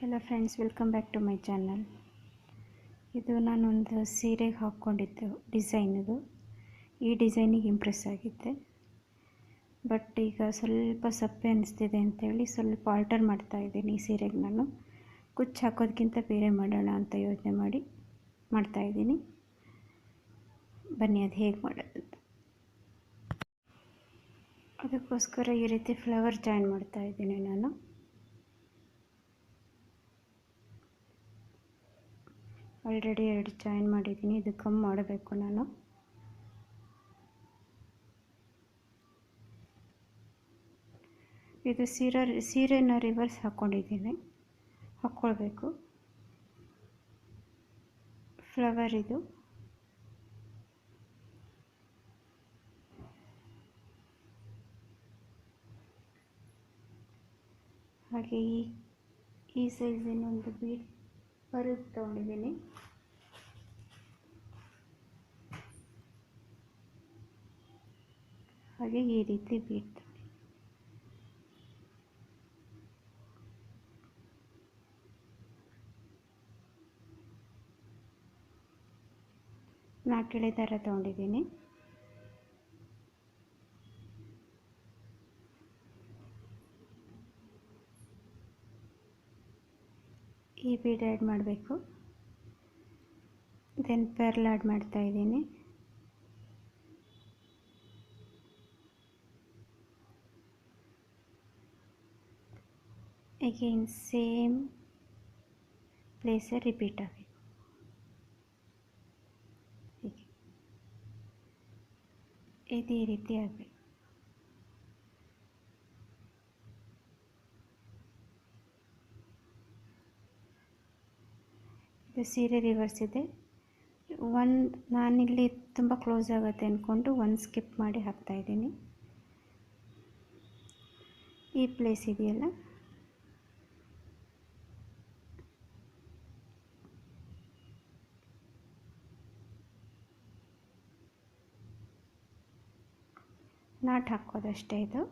Hello friends, welcome back to my channel. ಇದು ನಾನೊಂದು ಸೀರೆಗೆ ಹಾಕ್ಕೊಂಡಿದ್ದು ಡಿಸೈನ್. ಇದು ಈ ಡಿಸೈನಿಗೆ ಇಂಪ್ರೆಸ್ ಆಗಿದ್ದೆ, ಬಟ್ ಈಗ ಸ್ವಲ್ಪ ಸಪ್ಪೆ ಅನಿಸ್ತಿದೆ ಅಂತೇಳಿ ಸ್ವಲ್ಪ ಆಲ್ಟರ್ ಮಾಡ್ತಾ ಇದ್ದೀನಿ. ಈ ಸೀರೆಗೆ ನಾನು ಕುಚ್ಚು ಹಾಕೋದಕ್ಕಿಂತ ಬೇರೆ ಮಾಡೋಣ ಅಂತ ಯೋಚನೆ ಮಾಡಿ ಮಾಡ್ತಾ ಇದ್ದೀನಿ. ಬನ್ನಿ ಅದು ಹೇಗೆ ಮಾಡೋದು. ಅದಕ್ಕೋಸ್ಕರ ಈ ರೀತಿ ಫ್ಲವರ್ ಜಾಯಿನ್ ಮಾಡ್ತಾ ಇದ್ದೀನಿ. ನಾನು ಆಲ್ರೆಡಿ 2 ಜಾಯಿನ್ ಮಾಡಿದ್ದೀನಿ. ಇದು ಕಮ್ಮಿ ಮಾಡಬೇಕು. ನಾನು ಇದು ಸೀರೆನ ರಿವರ್ಸ್ ಹಾಕ್ಕೊಂಡಿದ್ದೀನಿ, ಹಾಕ್ಕೊಳ್ಬೇಕು. ಫ್ಲವರ್ ಇದು ಹಾಗೆ ಈ ಸೈಜಿನ ಒಂದು ಬೀಡ್ ಪರದು ತೊಗೊಂಡಿದ್ದೀನಿ. ಹಾಗೆ ಈ ರೀತಿ ಬೀಡ್ ನಾಲ್ಕೆಳೆ ದಾರ ತೊಗೊಂಡಿದ್ದೀನಿ. ಈ ಬೀಡ್ ಆ್ಯಡ್ ಮಾಡಬೇಕು. ದೆನ್ ಪರ್ಲ್ ಆ್ಯಡ್ ಮಾಡ್ತಾ ಇದ್ದೀನಿ. ಅಗೇನ್ ಸೇಮ್ ಪ್ಲೇಸೇ ರಿಪೀಟ್ ಆಗಬೇಕು. ಹೀಗೆ ಇದೇ ರೀತಿ ಆಗಬೇಕು. ಇದು ಸೀರೆ ರಿವರ್ಸ್ ಇದೆ. ನಾನಿಲ್ಲಿ ತುಂಬ ಕ್ಲೋಸ್ ಆಗುತ್ತೆ ಅಂದ್ಕೊಂಡು ಒಂದು ಸ್ಕಿಪ್ ಮಾಡಿ ಹಾಕ್ತಾಯಿದ್ದೀನಿ. ಈ ಪ್ಲೇಸ್ ಇದೆಯಲ್ಲ, ನಾಟ್ ಹಾಕೋದಷ್ಟೇ. ಇದು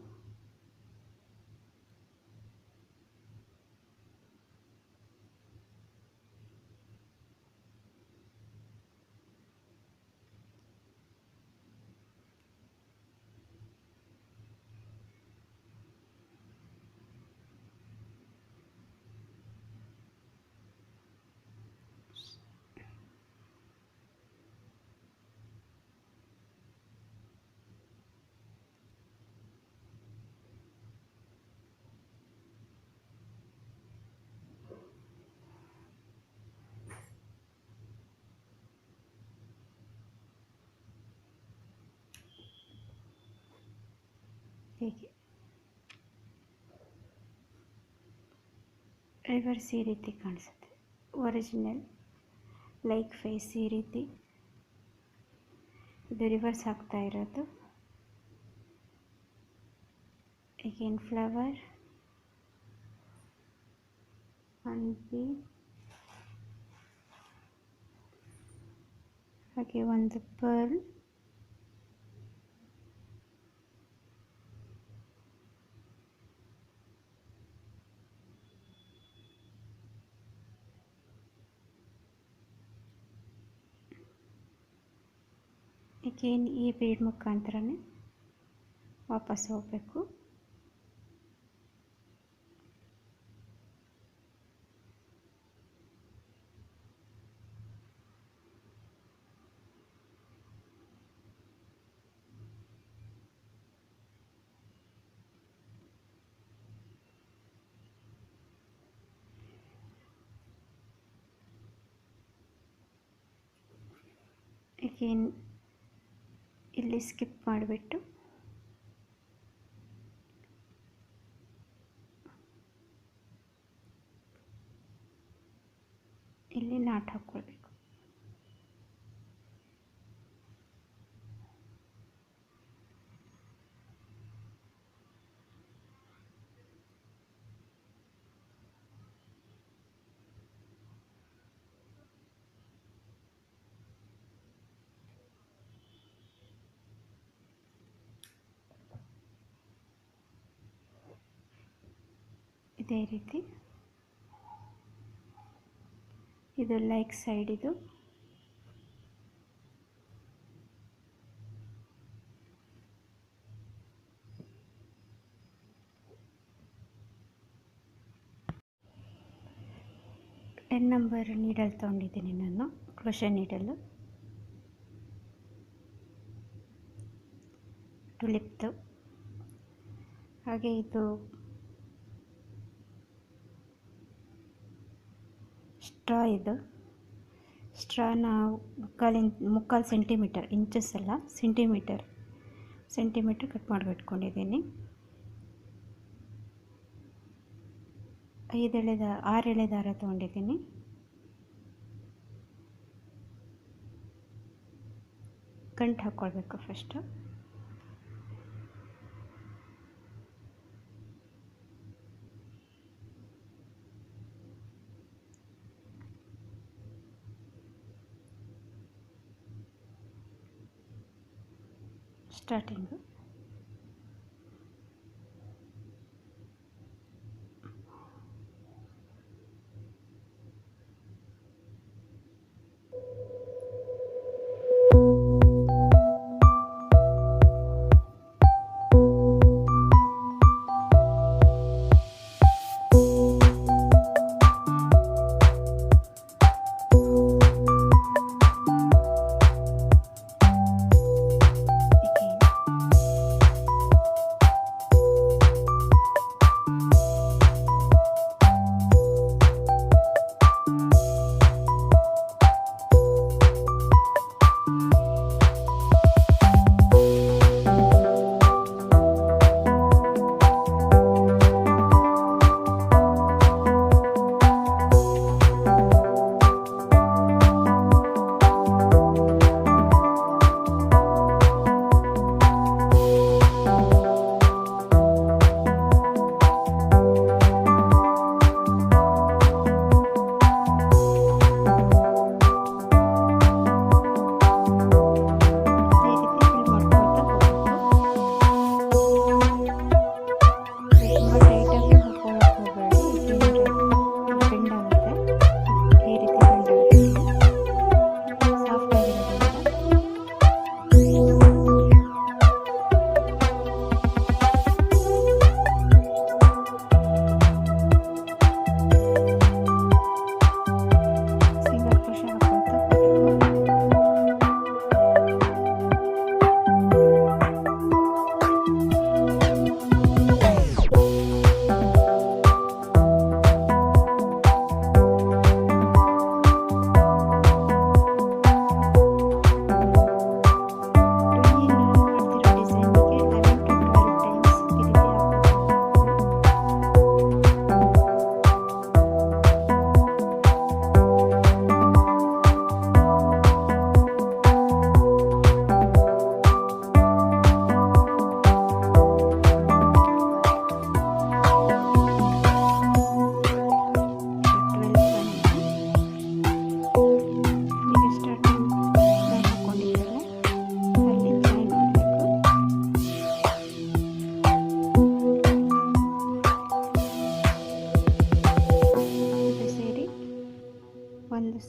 ಹೀಗೆ ರಿವರ್ಸ್ ಈ ರೀತಿ ಕಾಣಿಸುತ್ತೆ. ಒರಿಜಿನಲ್ ಲೈಕ್ ಫೇಸ್ ಈ ರೀತಿ. ಇದು ರಿವರ್ಸ್ ಆಗ್ತಾ ಇರೋದು. ಅಗೇನ್ ಫ್ಲವರ್ ಅಂಡ್ ಬೀಡ್, ಹಾಗೆ ಒಂದು ಪರ್ಲ್, ಅಗೇನ್ ಈ ಬೀಡ್ ಮುಖಾಂತರನೇ ವಾಪಸ್ ಹೋಗಬೇಕು. ಅಗೇನ್ ಇಲ್ಲಿ ಸ್ಕಿಪ್ ಮಾಡಿಬಿಟ್ಟು ಇಲ್ಲಿ ನಾಟ್ ಹಾಕ್ಕೊಳ್ಬೇಕು. ಇದೇ ರೀತಿ ಇದು ಲೈಕ್ ಸೈಡ್, ಇದು ಟೆನ್ ನಂಬರ್ ನೀಡಲ್ ತೊಗೊಂಡಿದ್ದೀನಿ ನಾನು, ಕ್ರೋಶೆ ನೀಡಲು ಟುಲಿಪ್ದು. ಹಾಗೆ ಇದು ಸ್ಟ್ರಾ, ಇದು ಸ್ಟ್ರಾನ ಮುಕ್ಕಾಲು ಸೆಂಟಿಮೀಟರ್, ಇಂಚಸ್ ಅಲ್ಲ ಸೆಂಟಿಮೀಟರ್ ಕಟ್ ಮಾಡಿಬಿಟ್ಕೊಂಡಿದ್ದೀನಿ. 6 ಎಳೆ ದಾರ ತೊಗೊಂಡಿದ್ದೀನಿ. ಗಂಟು ಹಾಕ್ಕೊಳ್ಬೇಕು ಫಸ್ಟು. Starting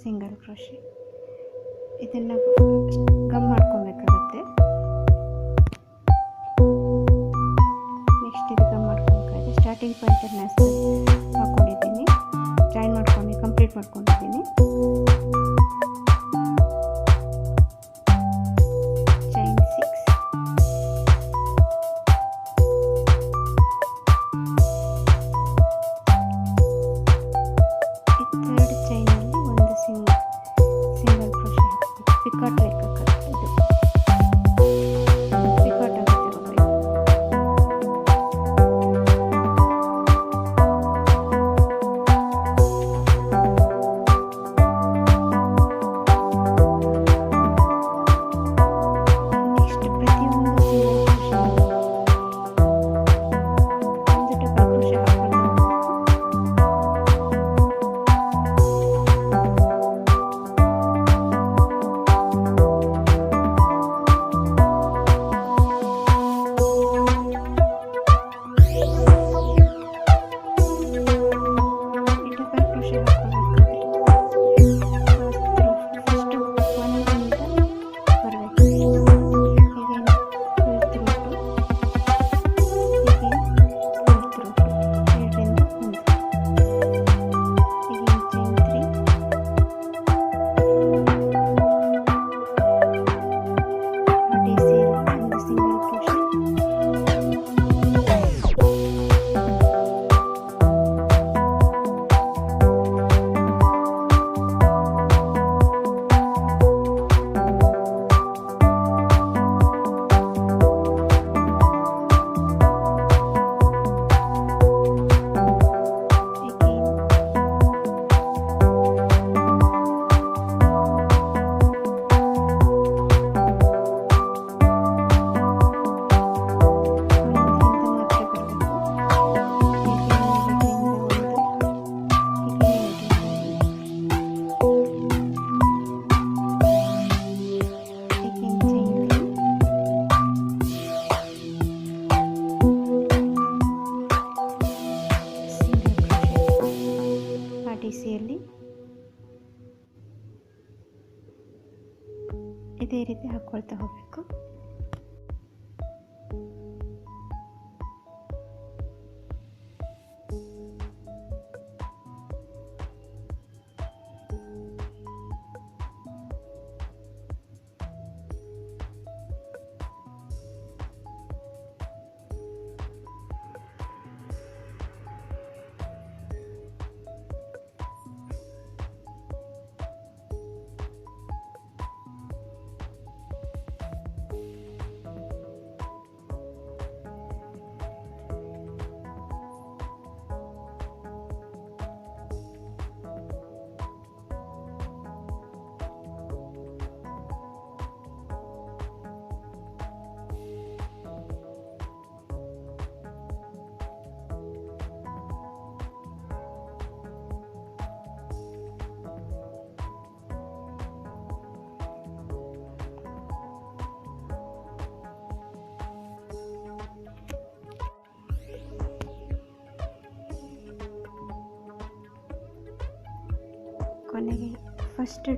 single crochet. ಇದನ್ನು ಗಮ್ ಮಾಡ್ಕೊಬೇಕಾಗುತ್ತೆ. ನೆಕ್ಸ್ಟ್ ಇದು ಗಮ್ ಮಾಡ್ಕೊಬೇಕಾಗುತ್ತೆ. ಸ್ಟಾರ್ಟಿಂಗ್ ಪಾಯಿಂಟನ್ನು ಹಾಕ್ಕೊಂಡಿದ್ದೀನಿ, ಜಾಯಿನ್ ಮಾಡ್ಕೊಂಡು ಕಂಪ್ಲೀಟ್ ಮಾಡ್ಕೊಂಡಿದ್ದೀನಿ. ಚೈನ್ 6, ಈ ಥರ್ಡ್ ಚೈನಲ್ಲಿ ಒಂದು ಸಿಂಗಲ್ ಕ್ರೋಶೆ ಹಾಕಬೇಕು. ಪಿಕಾಟ್ ಲೆಕ್ಕಕ್ಕೆ ಇದು ಪಿಕಾಟ್ ಆಗುತ್ತೆ. ನೆಕ್ಸ್ಟ್ ಪ್ರತಿಯೊಂದು ಸಿಂಗಲ್ ಕ್ರೋಶೆ ಒಂದು ಡಬಲ್ ಕ್ರೋಶೆ ಹಾಕ್ಕೊಂಡು ಇದೇ ರೀತಿ ಹಾಕ್ಕೊಳ್ತಾ ಹೋಗಬೇಕು. ಕೊನೆಗೆ ಫಸ್ಟ್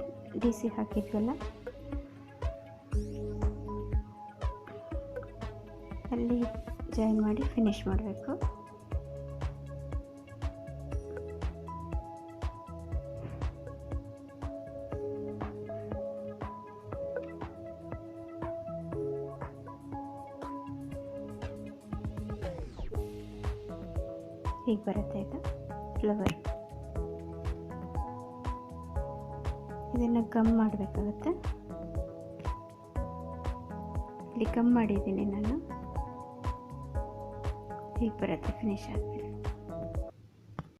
DC ಹಾಕಿದ್ವಲ್ಲ ಅಲ್ಲಿ ಜಾಯಿನ್ ಮಾಡಿ ಫಿನಿಶ್ ಮಾಡಬೇಕು. ಹೀಗೆ ಬರುತ್ತೆ ಈಗ ಫ್ಲವರ್. ಇದನ್ನು ಗಮ್ ಮಾಡಬೇಕಾಗುತ್ತೆ. ಇಲ್ಲಿ ಗಮ್ ಮಾಡಿದ್ದೀನಿ ನಾನು. ಹೀಗೆ ಬರುತ್ತೆ ಫಿನಿಶ್ ಆಗಿ.